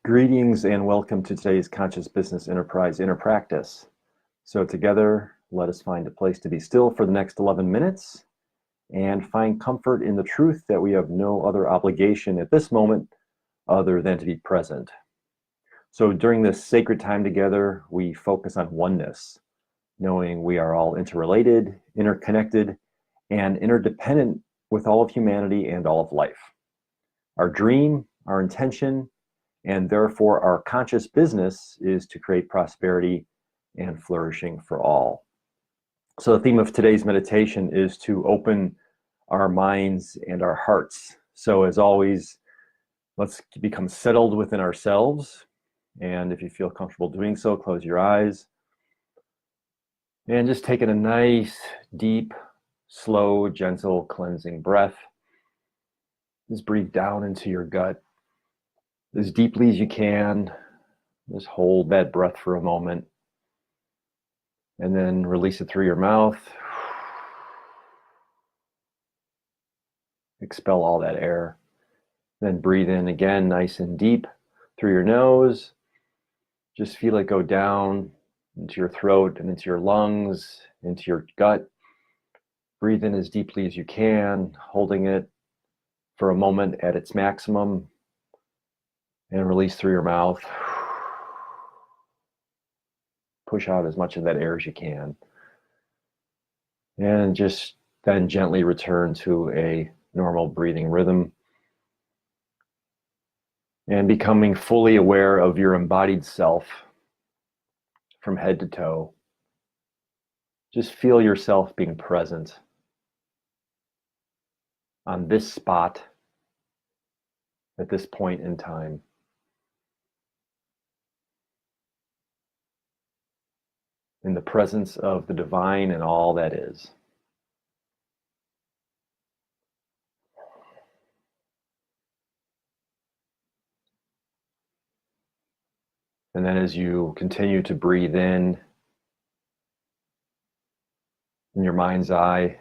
Greetings and welcome to today's Conscious Business Enterprise Inner Practice. So together, let us find a place to be still for the next 11 minutes and find comfort in the truth that we have no other obligation at this moment other than to be present. So during this sacred time together, we focus on oneness, knowing we are all interrelated, interconnected, and interdependent with all of humanity and all of life. Our dream, our intention, and therefore our conscious business is to create prosperity and flourishing for all. So the theme of today's meditation is to open our minds and our hearts. So as always, let's become settled within ourselves. And if you feel comfortable doing so, close your eyes. And just taking a nice, deep, slow, gentle, cleansing breath. Just breathe down into your gut as deeply as you can. Just hold that breath for a moment and then release it through your mouth. Expel all that air. Then breathe in again, nice and deep through your nose. Just feel it go down into your throat and into your lungs, into your gut. Breathe in as deeply as you can, holding it for a moment at its maximum, and release through your mouth. Push out as much of that air as you can. And just then gently return to a normal breathing rhythm. And becoming fully aware of your embodied self from head to toe. Just feel yourself being present on this spot at this point in time. In the presence of the divine and all that is. And then as you continue to breathe in your mind's eye,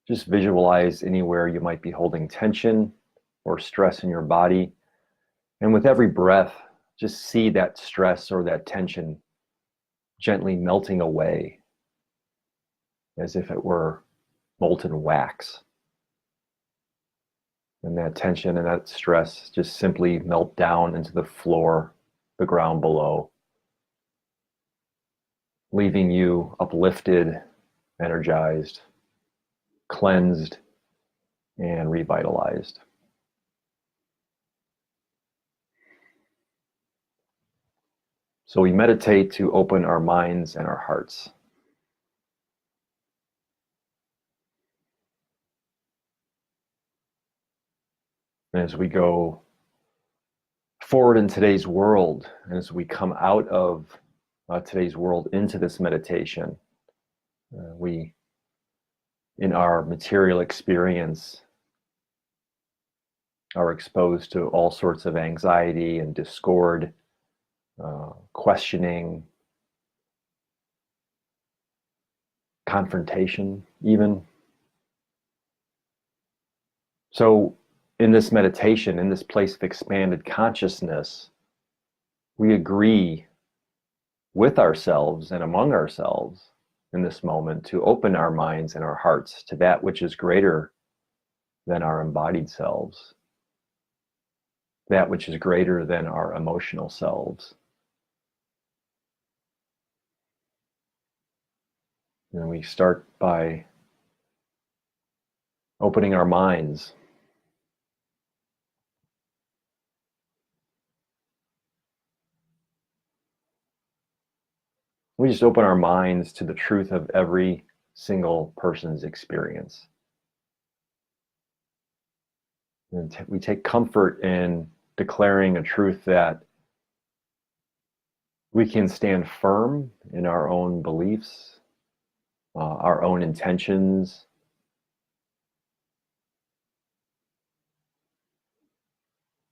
just visualize anywhere you might be holding tension or stress in your body. And with every breath, just see that stress or that tension gently melting away as if it were molten wax. And that tension and that stress just simply melt down into the floor, the ground below, leaving you uplifted, energized, cleansed, and revitalized. So we meditate to open our minds and our hearts. And as we go forward in today's world, and as we come out of today's world into this meditation, we, in our material experience, are exposed to all sorts of anxiety and discord, questioning, confrontation even. So in this meditation, in this place of expanded consciousness, we agree with ourselves and among ourselves in this moment to open our minds and our hearts to that which is greater than our embodied selves, that which is greater than our emotional selves. And we start by opening our minds. We just open our minds to the truth of every single person's experience. And we take comfort in declaring a truth that we can stand firm in our own beliefs, our own intentions,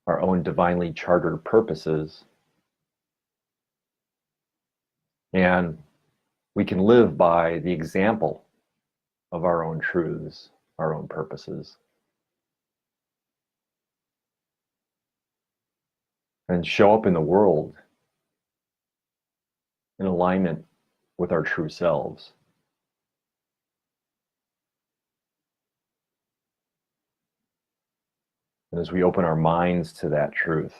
our own divinely chartered purposes. And we can live by the example of our own truths, our own purposes. and show up in the world in alignment with our true selves. And as we open our minds to that truth,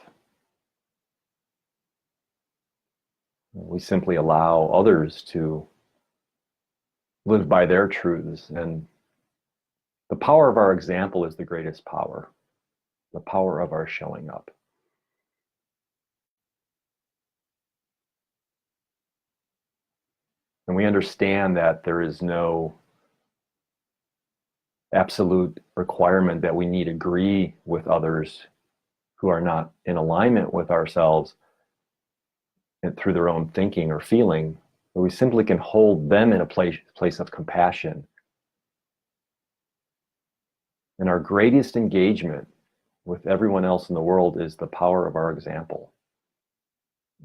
we simply allow others to live by their truths. And the power of our example is the greatest power, the power of our showing up. And we understand that there is no absolute requirement that we need to agree with others who are not in alignment with ourselves and through their own thinking or feeling, but we simply can hold them in a place of compassion. And our greatest engagement with everyone else in the world is the power of our example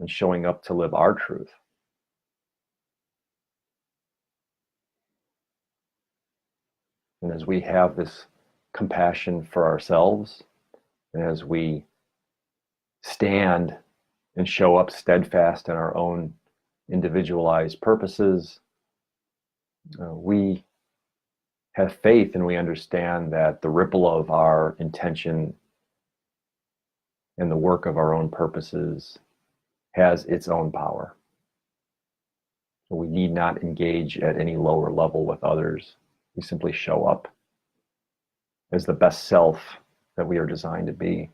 and showing up to live our truth. And as we have this compassion for ourselves, and as we stand and show up steadfast in our own individualized purposes, we have faith and we understand that the ripple of our intention and the work of our own purposes has its own power. So we need not engage at any lower level with others. We simply show up as the best self that we are designed to be.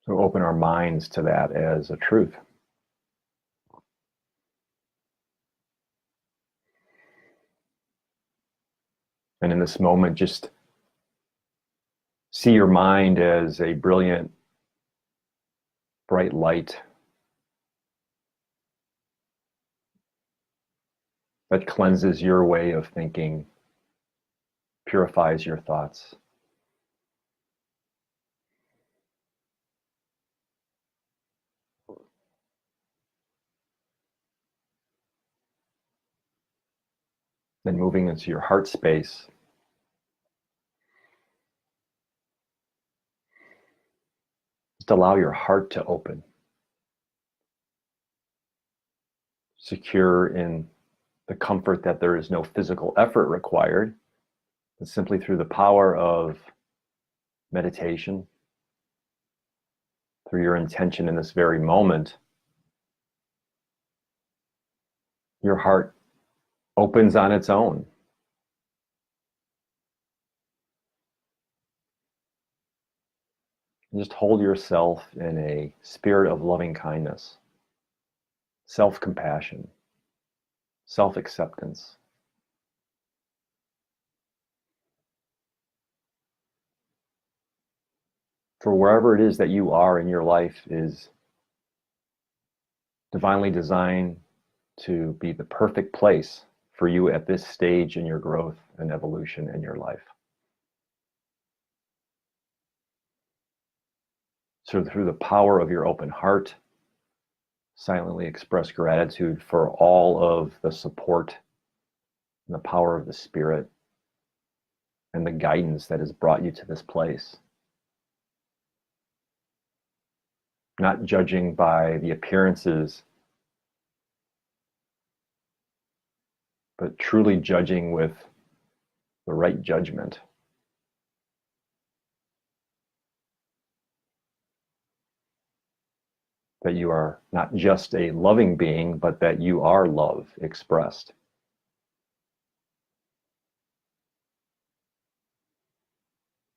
So open our minds to that as a truth. And in this moment, just see your mind as a brilliant, bright light that cleanses your way of thinking, purifies your thoughts. Then moving into your heart space, just allow your heart to open, secure in the comfort that there is no physical effort required, but simply through the power of meditation, through your intention in this very moment, your heart opens on its own. And just hold yourself in a spirit of loving kindness, self-compassion, self-acceptance. For wherever it is that you are in your life is divinely designed to be the perfect place for you at this stage in your growth and evolution in your life. So through the power of your open heart, silently express gratitude for all of the support and the power of the Spirit and the guidance that has brought you to this place. Not judging by the appearances, but truly judging with the right judgment. That you are not just a loving being, but that you are love expressed.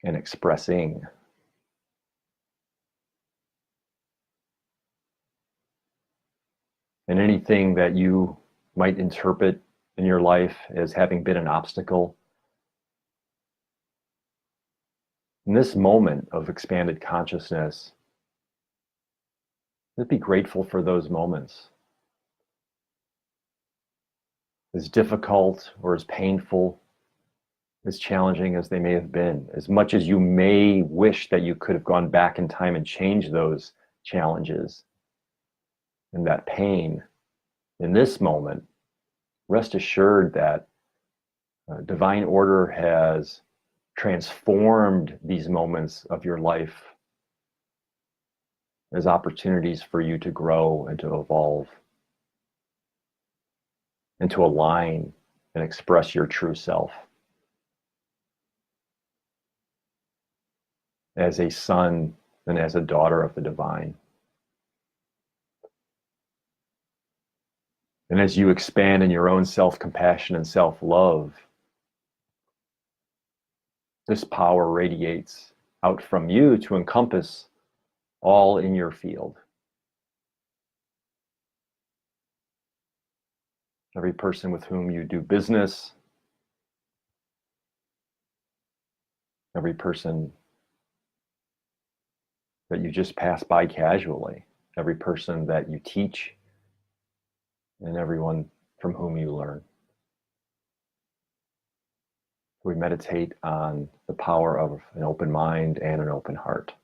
And expressing. And anything that you might interpret in your life as having been an obstacle, in this moment of expanded consciousness, just be grateful for those moments. As difficult or as painful, as challenging as they may have been, as much as you may wish that you could have gone back in time and changed those challenges and that pain, in this moment, rest assured that divine order has transformed these moments of your life as opportunities for you to grow and to evolve and to align and express your true self as a son and as a daughter of the divine. And as you expand in your own self-compassion and self-love, this power radiates out from you to encompass all in your field. Every person with whom you do business, every person that you just pass by casually, every person that you teach, and everyone from whom you learn. We meditate on the power of an open mind and an open heart.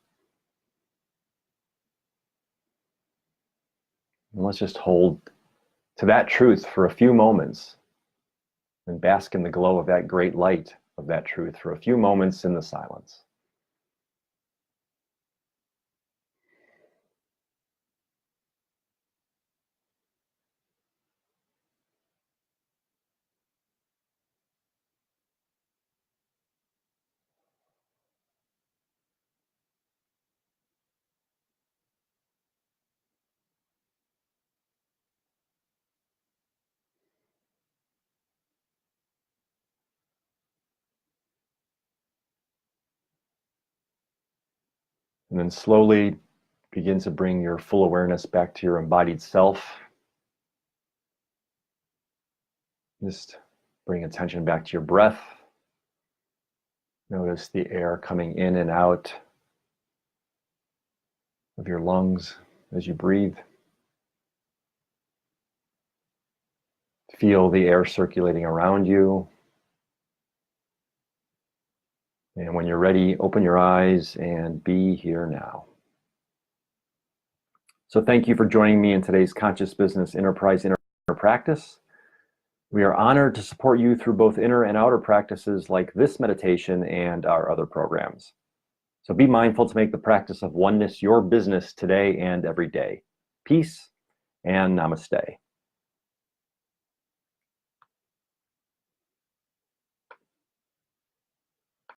And let's just hold to that truth for a few moments and bask in the glow of that great light of that truth for a few moments in the silence. And then slowly begin to bring your full awareness back to your embodied self. Just bring attention back to your breath. Notice the air coming in and out of your lungs as you breathe. Feel the air circulating around you. And when you're ready, open your eyes and be here now. So thank you for joining me in today's Conscious Business Enterprise Inner Practice. We are honored to support you through both inner and outer practices like this meditation and our other programs. So be mindful to make the practice of oneness your business today and every day. Peace and namaste.